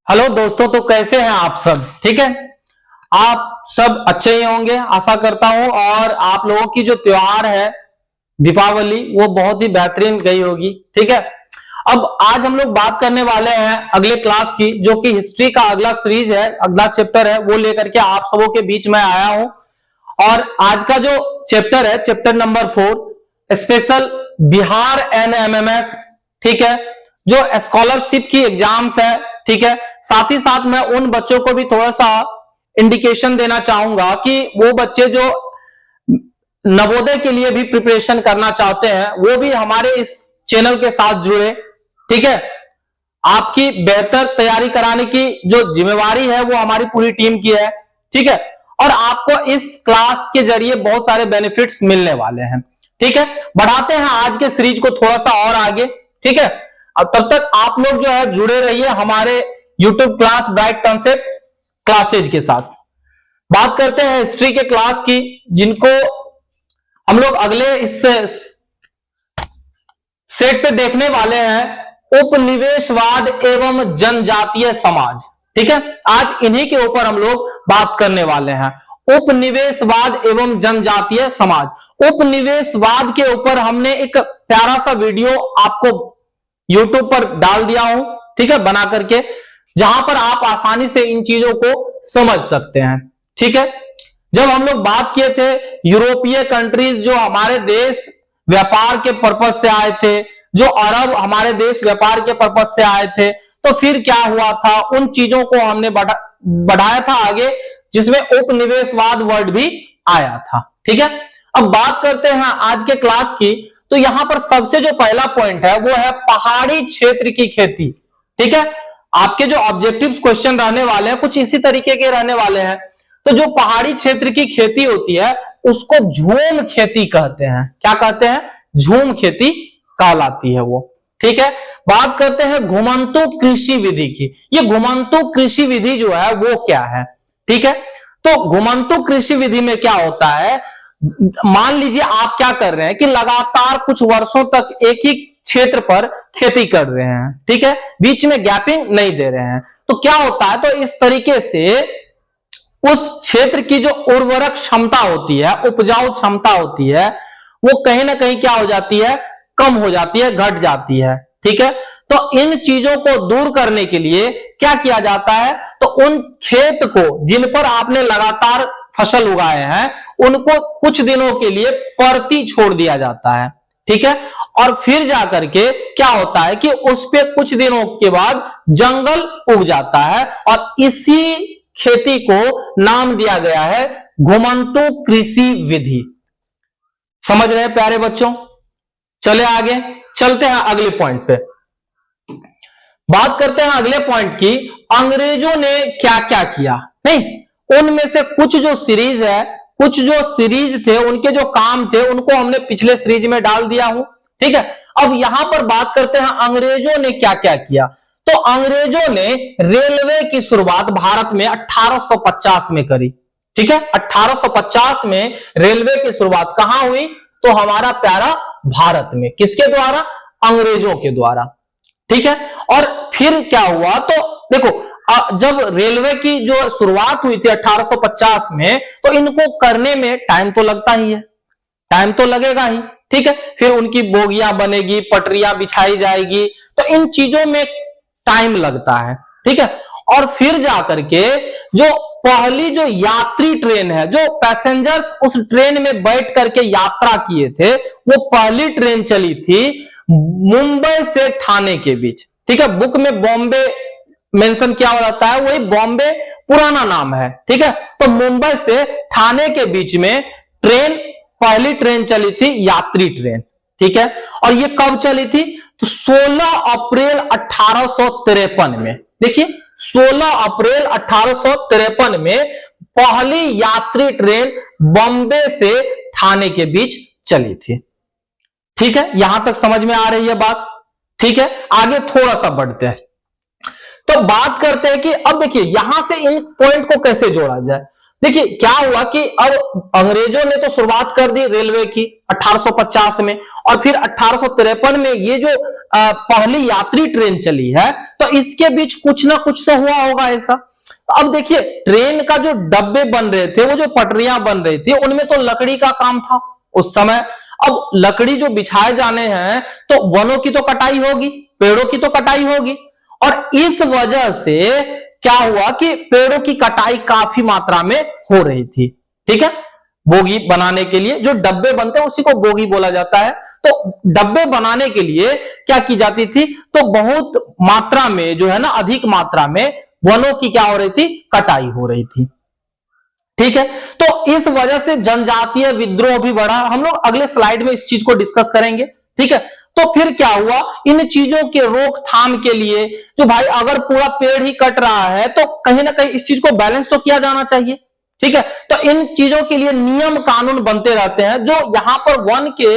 Hello दोस्तों, तो कैसे हैं आप सब? ठीक है, आप सब अच्छे ही होंगे आशा करता हूं। और आप लोगों की जो त्योहार है दीपावली वो बहुत ही बेहतरीन गई होगी। ठीक है, अब आज हम लोग बात करने वाले हैं अगले क्लास की, जो कि हिस्ट्री का अगला सीरीज है, अगला चैप्टर है, वो लेकर के आप सबों के बीच में आया हूं। और आज का जो चैप्टर है, chapter number 4, special Bihar NMIMS. ठीक है, जो स्कॉलरशिप की एग्जाम्स है। ठीक है, साथ ही साथ मैं उन बच्चों को भी थोड़ा सा इंडिकेशन देना चाहूंगा कि वो बच्चे जो नवोदय के लिए भी प्रिपरेशन करना चाहते हैं वो भी हमारे इस चैनल के साथ जुड़े। ठीक है, आपकी बेहतर तैयारी कराने की जो जिम्मेवारी है वो हमारी पूरी टीम की है। ठीक है, और आपको इस क्लास के जरिए बहुत सारे बेनिफिट्स मिलने वाले हैं। ठीक है, बढ़ाते हैं आज के सीरीज को थोड़ा सा और आगे। ठीक है, अब तब तक आप लोग जो है जुड़े रहिए हमारे YouTube class bright concept classes के साथ। बात करते हैं हिस्ट्री के क्लास की, जिनको हम लोग अगले इस सेट पे देखने वाले हैं उपनिवेशवाद एवं जनजातीय समाज। ठीक है, आज इन्हीं के ऊपर हम लोग बात करने वाले हैं, उपनिवेशवाद एवं जनजातीय समाज। उपनिवेशवाद के ऊपर हमने एक प्यारा सा वीडियो आपको YouTube पर डाल दिया हूं। ठीक है, बना करके, जहां पर आप आसानी से इन चीजों को समझ सकते हैं। ठीक है, जब हम लोग बात किए थे यूरोपीय कंट्रीज जो हमारे देश व्यापार के पर्पज से आए थे, जो अरब हमारे देश व्यापार के पर्पज से आए थे, तो फिर क्या हुआ था, उन चीजों को हमने बढ़ाया था आगे, जिसमें उपनिवेशवाद वर्ड भी आया था। ठीक है, अब बात करते हैं आज के क्लास की। तो यहां पर सबसे जो पहला पॉइंट है वो है पहाड़ी क्षेत्र की खेती। ठीक है, आपके जो ऑब्जेक्टिव क्वेश्चन रहने वाले हैं कुछ इसी तरीके के रहने वाले हैं। तो जो पहाड़ी क्षेत्र की खेती होती है उसको झूम खेती कहते हैं। क्या कहते हैं? झूम खेती कहलाती है वो। ठीक है, बात करते हैं घुमंतु कृषि विधि की। ये घुमंतु कृषि विधि जो है वो क्या है? ठीक है, तो घुमंतु कृषि विधि में क्या होता है, मान लीजिए आप क्या कर रहे हैं कि लगातार कुछ वर्षों तक एक ही क्षेत्र पर खेती कर रहे हैं। ठीक है, बीच में गैपिंग नहीं दे रहे हैं। तो क्या होता है, तो इस तरीके से उस क्षेत्र की जो उर्वरक क्षमता होती है, उपजाऊ क्षमता होती है, वो कहीं ना कहीं क्या हो जाती है, कम हो जाती है, घट जाती है। ठीक है, तो इन चीजों को दूर करने के लिए क्या किया जाता है, तो उन खेत को जिन पर आपने लगातार फसल उगाए हैं उनको कुछ दिनों के लिए परती छोड़ दिया जाता है। ठीक है, और फिर जाकर के क्या होता है कि उस पे कुछ दिनों के बाद जंगल उग जाता है, और इसी खेती को नाम दिया गया है घुमंतु कृषि विधि। समझ रहे हैं प्यारे बच्चों? चले आगे चलते हैं अगले पॉइंट पे। बात करते हैं अगले पॉइंट की, अंग्रेजों ने क्या क्या किया। नहीं, उनमें से कुछ जो सीरीज है, कुछ जो सीरीज थे, उनके जो काम थे उनको हमने पिछले सीरीज में डाल दिया हूं। ठीक है, अब यहां पर बात करते हैं अंग्रेजों ने क्या क्या किया। तो अंग्रेजों ने रेलवे की शुरुआत भारत में 1850 में करी। ठीक है, 1850 में रेलवे की शुरुआत कहां हुई, तो हमारा प्यारा भारत में। किसके द्वारा? अंग्रेजों के द्वारा। ठीक है, और फिर क्या हुआ, तो देखो जब रेलवे की जो शुरुआत हुई थी 1850 में, तो इनको करने में टाइम तो लगता ही है, टाइम तो लगेगा ही। ठीक है, फिर उनकी बोगियां बनेगी, पटरियां बिछाई जाएगी, तो इन चीजों में टाइम लगता है। ठीक है, और फिर जाकर के जो पहली जो यात्री ट्रेन है, जो पैसेंजर्स उस ट्रेन में बैठ करके यात्रा किए थे, वो पहली ट्रेन चली थी मुंबई से ठाणे के बीच। ठीक है, बुक में बॉम्बे मेंशन क्या हो जाता है, वही बॉम्बे पुराना नाम है। ठीक है, तो मुंबई से ठाणे के बीच में ट्रेन, पहली ट्रेन चली थी यात्री ट्रेन। ठीक है, और ये कब चली थी, तो 16 अप्रैल 1853 में। देखिए 16 अप्रैल 1853 में पहली यात्री ट्रेन बॉम्बे से ठाणे के बीच चली थी। ठीक है, यहां तक समझ में आ रही है बात? ठीक है, आगे थोड़ा सा बढ़ते हैं, तो बात करते हैं कि अब देखिए यहां से इन पॉइंट को कैसे जोड़ा जाए। देखिए क्या हुआ कि अब अंग्रेजों ने तो शुरुआत कर दी रेलवे की 1850 में, और फिर 1853 में ये जो पहली यात्री ट्रेन चली है, तो इसके बीच कुछ ना कुछ तो हुआ होगा ऐसा। अब देखिए ट्रेन का जो डब्बे बन रहे थे, वो जो पटरियां बन रही थी, उनमें तो लकड़ी का काम था उस समय। अब लकड़ी जो बिछाए जाने हैं तो वनों की तो कटाई होगी, पेड़ों की तो कटाई होगी, और इस वजह से क्या हुआ कि पेड़ों की कटाई काफी मात्रा में हो रही थी। ठीक है, बोगी बनाने के लिए जो डब्बे बनते हैं उसी को बोगी बोला जाता है। तो डब्बे बनाने के लिए क्या की जाती थी, तो बहुत मात्रा में जो है ना, अधिक मात्रा में वनों की क्या हो रही थी, कटाई हो रही थी। ठीक है, तो इस वजह से जनजातीय विद्रोह भी बढ़ा। हम लोग अगले स्लाइड में इस चीज को डिस्कस करेंगे। ठीक है, तो फिर क्या हुआ, इन चीजों के रोकथाम के लिए, जो भाई अगर पूरा पेड़ ही कट रहा है तो कहीं ना कहीं इस चीज को बैलेंस तो किया जाना चाहिए। ठीक है, तो इन चीजों के लिए नियम कानून बनते रहते हैं। जो यहां पर वन के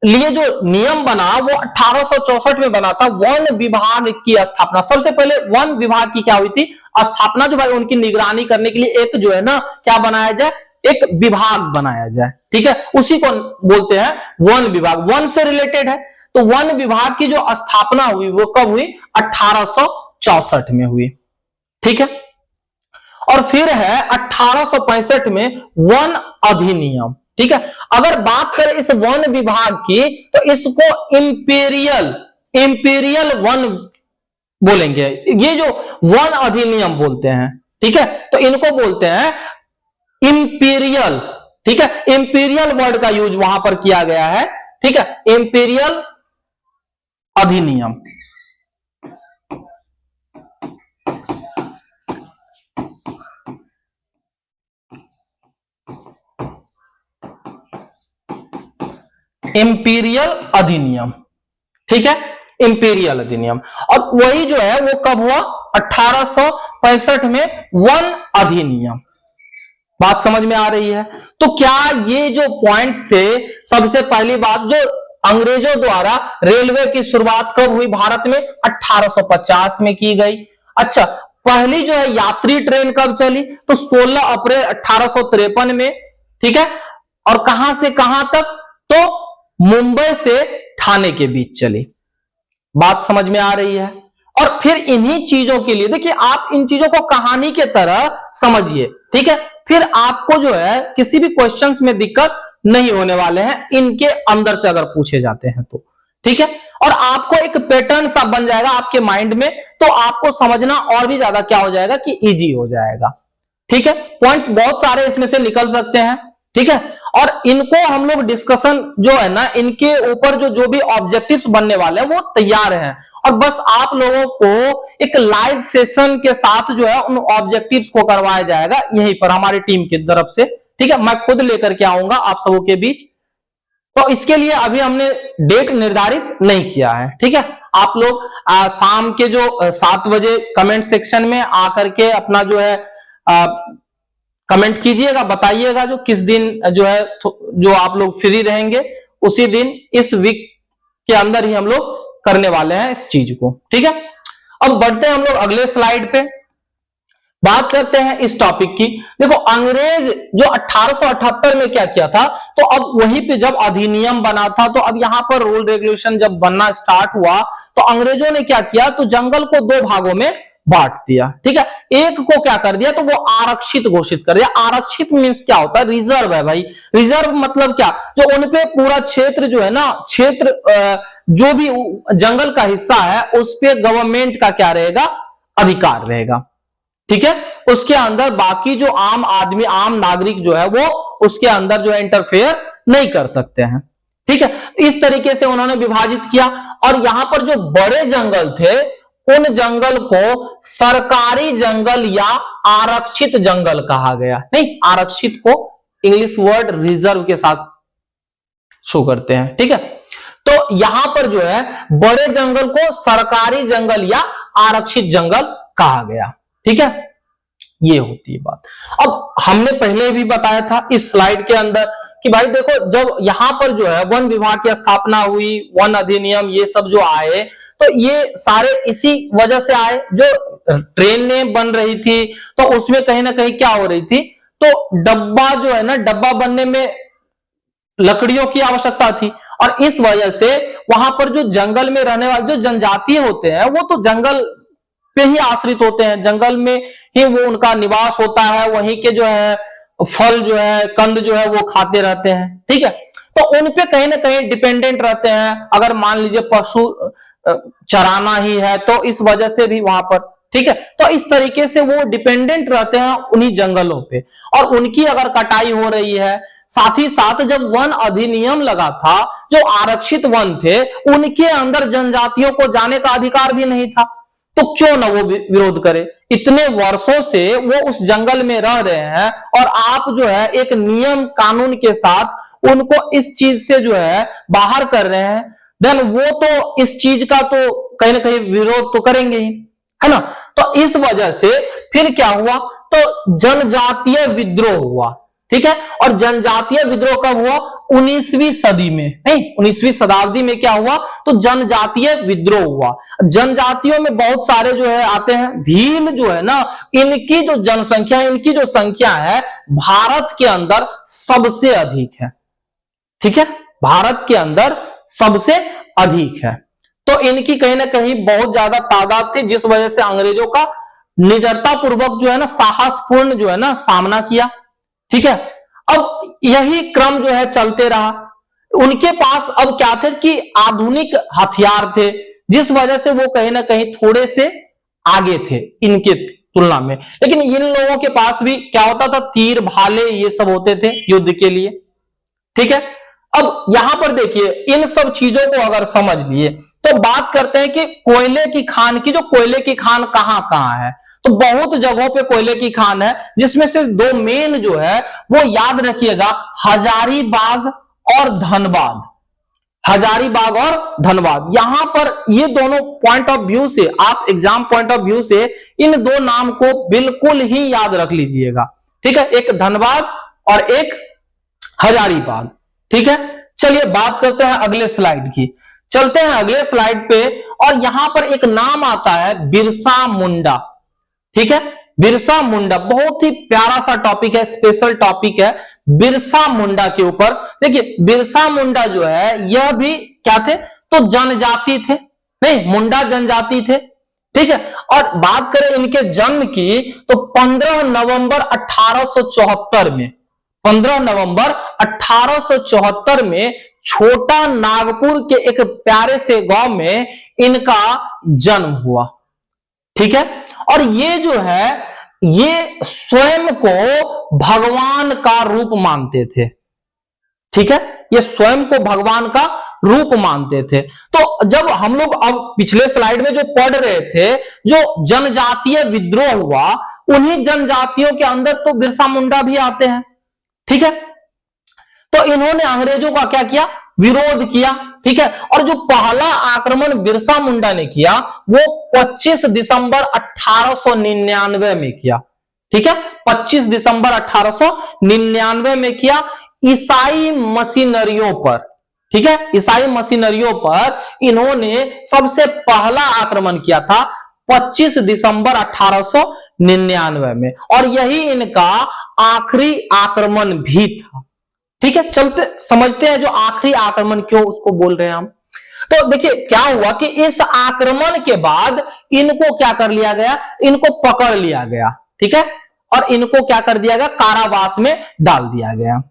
लिए जो नियम बना वो 1864 में बना था, वन विभाग की स्थापना। सबसे पहले वन विभाग की क्या हुई थी, स्थापना, जो भाई उनकी निगरानी करने के लिए एक जो है ना, क्या बनाया जाए, एक विभाग बनाया जाए। ठीक है, उसी को बोलते हैं वन विभाग, वन से रिलेटेड है। तो वन विभाग की जो स्थापना हुई वो कब हुई, 1864 में हुई। ठीक है, और फिर है 1865 में वन अधिनियम। ठीक है, अगर बात करें इस वन विभाग की तो इसको इंपीरियल वन बोलेंगे, ये जो वन अधिनियम बोलते हैं। ठीक है, तो इनको बोलते हैं इंपीरियल। ठीक है, इंपीरियल वर्ड का यूज वहां पर किया गया है। ठीक है, इंपीरियल अधिनियम। इंपीरियल अधिनियम। ठीक है, इंपीरियल अधिनियम। और वही जो है वो कब हुआ, 1865 में वन अधिनियम। बात समझ में आ रही है। तो क्या ये जो पॉइंट्स थे, सबसे पहली बात, जो अंग्रेजों द्वारा रेलवे की शुरुआत कब हुई भारत में, 1850 में की गई। अच्छा, पहली जो है यात्री ट्रेन कब चली, तो 16 अप्रैल 1853 में। ठीक है, और कहां से कहां तक, तो मुंबई से ठाणे के बीच चली। बात समझ में आ रही है। और फिर इन्हीं चीजों के लिए देखिए, आप इन चीजों को कहानी के तरह समझिए। ठीक है, फिर आपको जो है किसी भी क्वेश्चंस में दिक्कत नहीं होने वाले हैं, इनके अंदर से अगर पूछे जाते हैं तो। ठीक है, और आपको एक पैटर्न सा बन जाएगा आपके माइंड में, तो आपको समझना और भी ज्यादा क्या हो जाएगा कि इजी हो जाएगा। ठीक है, पॉइंट्स बहुत सारे इसमें से निकल सकते हैं। ठीक है, और इनको हम लोग डिस्कशन जो है ना, इनके ऊपर जो भी ऑब्जेक्टिव्स बनने वाले हैं वो तैयार हैं, और बस आप लोगों को एक लाइव सेशन के साथ जो है उन ऑब्जेक्टिव्स को करवाया जाएगा यहीं पर हमारी टीम की तरफ से। ठीक है, मैं खुद लेकर के आऊंगा आप सबों के बीच। तो इसके लिए अभी हमने डेट निर्धारित नहीं किया है। ठीक है, आप लोग शाम के जो 7 बजे कमेंट सेक्शन में आकर के अपना जो है कमेंट कीजिएगा, बताइएगा जो किस दिन जो है जो आप लोग फ्री रहेंगे, उसी दिन इस वीक के अंदर ही हम लोग करने वाले हैं इस चीज को। ठीक है, अब बढ़ते हैं हम लोग अगले स्लाइड पे, बात करते हैं इस टॉपिक की। देखो, अंग्रेज जो 1878 में क्या किया था, तो अब वहीं पे जब अधिनियम बना था, तो अब यहां पर रूल रेगुलेशन जब बनना स्टार्ट हुआ, तो अंग्रेजों ने क्या किया, तो जंगल को 2 भागों में बांट दिया। ठीक है, एक को क्या कर दिया, तो वो आरक्षित घोषित कर दिया। आरक्षित मींस क्या होता है, रिजर्व है भाई। रिजर्व मतलब क्या, जो उनपे पूरा क्षेत्र जो है ना, क्षेत्र जो भी जंगल का हिस्सा है उस पे गवर्नमेंट का क्या रहेगा, अधिकार रहेगा। ठीक है, उसके अंदर बाकी जो आम आदमी, आम नागरिक जो है वो उसके अंदर जो है इंटरफेयर नहीं कर सकते हैं। ठीक है, इस तरीके से उन्होंने विभाजित किया। और यहां पर जो बड़े जंगल थे, उन जंगल को सरकारी जंगल या आरक्षित जंगल कहा गया। नहीं, आरक्षित को इंग्लिश वर्ड रिजर्व के साथ शो करते हैं। ठीक है, तो यहां पर जो है बड़े जंगल को सरकारी जंगल या आरक्षित जंगल कहा गया। ठीक है, ये होती है बात। अब हमने पहले भी बताया था इस स्लाइड के अंदर कि भाई देखो, जब यहां पर जो है वन विभाग की स्थापना हुई, वन अधिनियम ये सब जो आए, तो ये सारे इसी वजह से आए। जो ट्रेनें बन रही थी तो उसमें कहीं ना कहीं क्या हो रही थी, तो डब्बा जो है ना, डब्बा बनने में लकड़ियों की आवश्यकता थी, और इस वजह से वहां पर जो जंगल में रहने वाले जो जनजातीय होते हैं वो तो जंगल पे ही आश्रित होते हैं, जंगल में ही वो उनका निवास होता है, वहीं के जो है फल जो है, कंद जो है वो खाते रहते हैं। ठीक है, तो उन पे कहीं ना कहीं डिपेंडेंट रहते हैं। अगर मान लीजिए पशु चराना ही है तो इस वजह से भी वहां पर, ठीक है, तो इस तरीके से वो डिपेंडेंट रहते हैं उन्हीं जंगलों पे, और उनकी अगर कटाई हो रही है, साथ ही साथ जब वन अधिनियम लगा था, जो आरक्षित वन थे उनके अंदर जनजातियों को जाने का अधिकार भी नहीं था, तो क्यों ना वो विरोध करे। इतने वर्षों से वो उस जंगल में रह रहे हैं और आप जो है एक नियम कानून के साथ उनको इस चीज से जो है बाहर कर रहे हैं, देन वो तो इस चीज का तो कहीं ना कहीं विरोध तो करेंगे ही, है ना। तो इस वजह से फिर क्या हुआ, तो जनजातीय विद्रोह हुआ। ठीक है, और जनजातीय विद्रोह कब हुआ, 19वीं सदी में, नहीं 19वीं शताब्दी में क्या हुआ, तो जनजातीय विद्रोह हुआ। जनजातियों में बहुत सारे जो है आते हैं, भील जो है ना, इनकी जो जनसंख्या, इनकी जो संख्या है भारत के अंदर सबसे अधिक है। ठीक है, भारत के अंदर सबसे अधिक है, तो इनकी कहीं ना कहीं बहुत ज्यादा तादाद थी, जिस वजह से अंग्रेजों का निडरता पूर्वक जो है ना, साहसपूर्ण जो है ना सामना किया। ठीक है, अब यही क्रम जो है चलते रहा। उनके पास अब क्या थे कि आधुनिक हथियार थे, जिस वजह से वो कहीं ना कहीं थोड़े से आगे थे इनके तुलना में। लेकिन इन लोगों के पास भी क्या होता था, तीर भाले ये सब होते थे युद्ध के लिए। ठीक है, अब यहां पर देखिए, इन सब चीजों को अगर समझ लिए तो बात करते हैं कि कोयले की खान की, जो कोयले की खान कहां कहां है, तो बहुत जगहों पे कोयले की खान है, जिसमें से दो मेन जो है वो याद रखिएगा, हजारीबाग और धनबाद। हजारीबाग और धनबाद, यहां पर ये दोनों पॉइंट ऑफ व्यू से, आप एग्जाम पॉइंट ऑफ व्यू से इन दो नाम को बिल्कुल ही याद रख लीजिएगा। ठीक है, एक धनबाद और एक हजारीबाग। ठीक है, चलिए बात करते हैं अगले स्लाइड की, चलते हैं अगले स्लाइड पे, और यहां पर एक नाम आता है बिरसा मुंडा। ठीक है, बिरसा मुंडा बहुत ही प्यारा सा टॉपिक है, स्पेशल टॉपिक है बिरसा मुंडा के ऊपर। देखिए बिरसा मुंडा जो है यह भी क्या थे, तो जनजाति थे, नहीं मुंडा जनजाति थे। ठीक है, और बात करें इनके जन्म की तो 15 नवंबर 1874 में, 15 नवंबर 1874 में छोटा नागपुर के एक प्यारे से गांव में इनका जन्म हुआ। ठीक है, और ये जो है ये स्वयं को भगवान का रूप मानते थे। ठीक है, ये स्वयं को भगवान का रूप मानते थे। तो जब हम लोग अब पिछले स्लाइड में जो पढ़ रहे थे, जो जनजातीय विद्रोह हुआ, उन्हीं जनजातियों के अंदर तो बिरसा मुंडा भी आते हैं। ठीक है, तो इन्होंने अंग्रेजों का क्या किया, विरोध किया। ठीक है, और जो पहला आक्रमण बिरसा मुंडा ने किया वो 25 दिसंबर 1899 में किया। ठीक है, 25 दिसंबर 1899 में किया, ईसाई मशीनरियों पर। ठीक है, ईसाई मशीनरियों पर इन्होंने सबसे पहला आक्रमण किया था 25 दिसंबर 1899 में, और यही इनका आखिरी आक्रमण भी था। ठीक है, चलते समझते हैं जो आखिरी आक्रमण क्यों उसको बोल रहे हैं हम। तो देखिए क्या हुआ कि इस आक्रमण के बाद इनको क्या कर लिया गया, इनको पकड़ लिया गया। ठीक है, और इनको क्या कर दिया गया, कारावास में डाल दिया गया।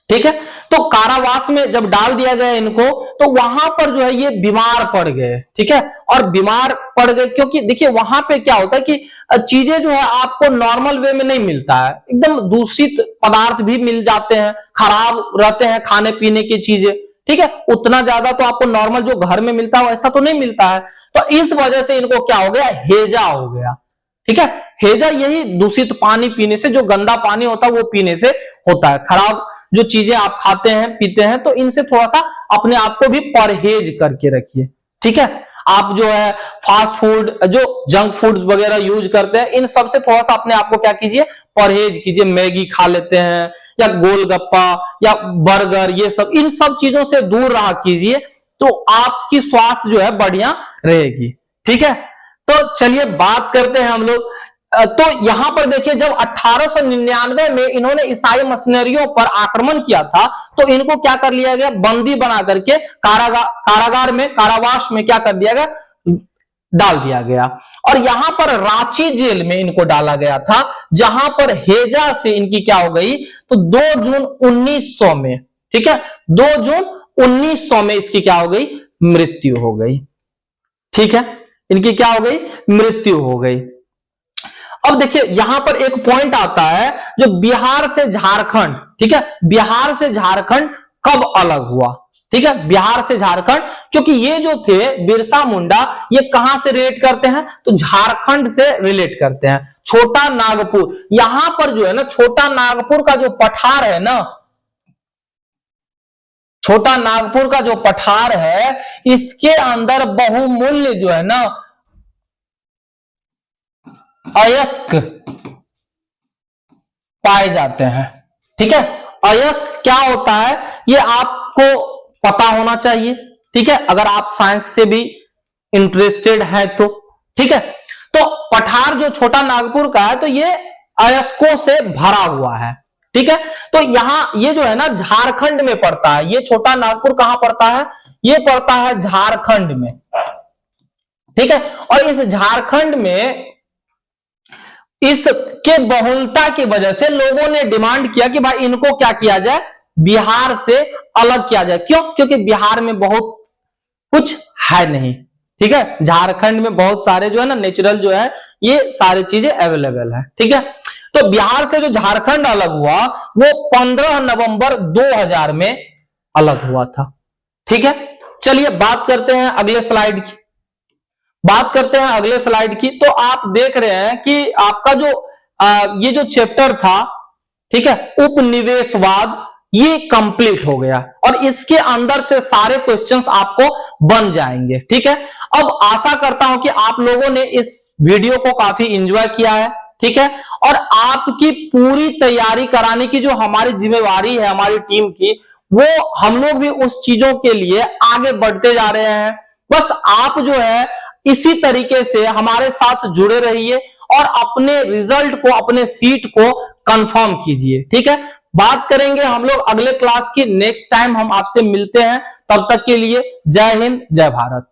ठीक है, तो कारावास में जब डाल दिया गया इनको, तो वहां पर जो है ये बीमार पड़ गए। ठीक है, और बीमार पड़ गए क्योंकि देखिए वहां पे क्या होता है कि चीजें जो है आपको नॉर्मल वे में नहीं मिलता है, एकदम दूषित पदार्थ भी मिल जाते हैं, खराब रहते हैं खाने पीने की चीजें। ठीक है, उतना ज्यादा तो आपको नॉर्मल जो घर में मिलता है ऐसा तो नहीं मिलता है, तो इस वजह से इनको क्या हो गया, हेजा हो गया। ठीक है, हेजा यही दूषित पानी पीने से, जो गंदा पानी होता है वो पीने से होता है, खराब जो चीजें आप खाते हैं पीते हैं, तो इनसे थोड़ा सा अपने आप को भी परहेज करके रखिए। ठीक है, आप जो है फास्ट फूड, जो जंक फूड वगैरह यूज करते हैं, इन सब से थोड़ा सा अपने आप को क्या कीजिए, परहेज कीजिए। मैगी खा लेते हैं या गोलगप्पा या बर्गर, ये सब, इन सब चीजों से दूर रहा कीजिए, तो आपकी स्वास्थ्य जो है बढ़िया रहेगी। ठीक है, तो चलिए बात करते हैं हम लोग तो यहां पर देखिए, जब 1899 में इन्होंने ईसाई मशीनरियों पर आक्रमण किया था, तो इनको क्या कर लिया गया, बंदी बना करके कारागार में, कारावास में क्या कर दिया गया, डाल दिया गया। और यहां पर रांची जेल में इनको डाला गया था, जहां पर हेजा से इनकी क्या हो गई, तो 2 जून 1900 में, ठीक है, 2 जून 1900 में इसकी क्या हो गई, मृत्यु हो गई। ठीक है, इनकी क्या हो गई, मृत्यु हो गई। अब देखिए यहां पर एक पॉइंट आता है, जो बिहार से झारखंड, ठीक है, बिहार से झारखंड कब अलग हुआ, ठीक है, बिहार से झारखंड, क्योंकि ये जो थे बिरसा मुंडा, ये कहां से रिलेट करते हैं, तो झारखंड से रिलेट करते हैं। छोटा नागपुर, यहां पर जो है ना, छोटा नागपुर का जो पठार है ना, छोटा नागपुर का जो पठार है, इसके अंदर बहुमूल्य जो है ना अयस्क पाए जाते हैं। ठीक है, अयस्क क्या होता है ये आपको पता होना चाहिए। ठीक है, अगर आप साइंस से भी इंटरेस्टेड है तो। ठीक है, तो पठार जो छोटा नागपुर का है, तो ये अयस्कों से भरा हुआ है। ठीक है, तो यहां ये जो है ना झारखंड में पड़ता है। ये छोटा नागपुर कहां पड़ता है, ये पड़ता है झारखंड में। ठीक है, और इस झारखंड में इसके बहुलता की वजह से लोगों ने डिमांड किया कि भाई इनको क्या किया जाए, बिहार से अलग किया जाए। क्यों, क्योंकि बिहार में बहुत कुछ है नहीं। ठीक है, झारखंड में बहुत सारे जो है ना नेचुरल जो है ये सारी चीजें अवेलेबल है। ठीक है, तो बिहार से जो झारखंड अलग हुआ वो 15 नवंबर 2000 में अलग हुआ था। ठीक है, चलिए बात करते हैं अगले स्लाइड की। बात करते हैं अगले स्लाइड की। तो आप देख रहे हैं कि आपका जो ये जो चैप्टर था, ठीक है, उपनिवेशवाद, ये कंप्लीट हो गया और इसके अंदर से सारे क्वेश्चंस आपको बन जाएंगे। ठीक है, अब आशा करता हूं कि आप लोगों ने इस वीडियो को काफी एंजॉय किया है। ठीक है, और आपकी पूरी तैयारी कराने की जो हमारी जिम्मेवारी है हमारी टीम की, वो हम लोग भी उस चीजों के लिए आगे बढ़ते जा रहे हैं। बस आप जो है इसी तरीके से हमारे साथ जुड़े रहिए और अपने रिजल्ट को, अपने सीट को कंफर्म कीजिए। ठीक है, बात करेंगे हम लोग अगले क्लास की। नेक्स्ट टाइम हम आपसे मिलते हैं, तब तक के लिए जय हिंद, जय भारत।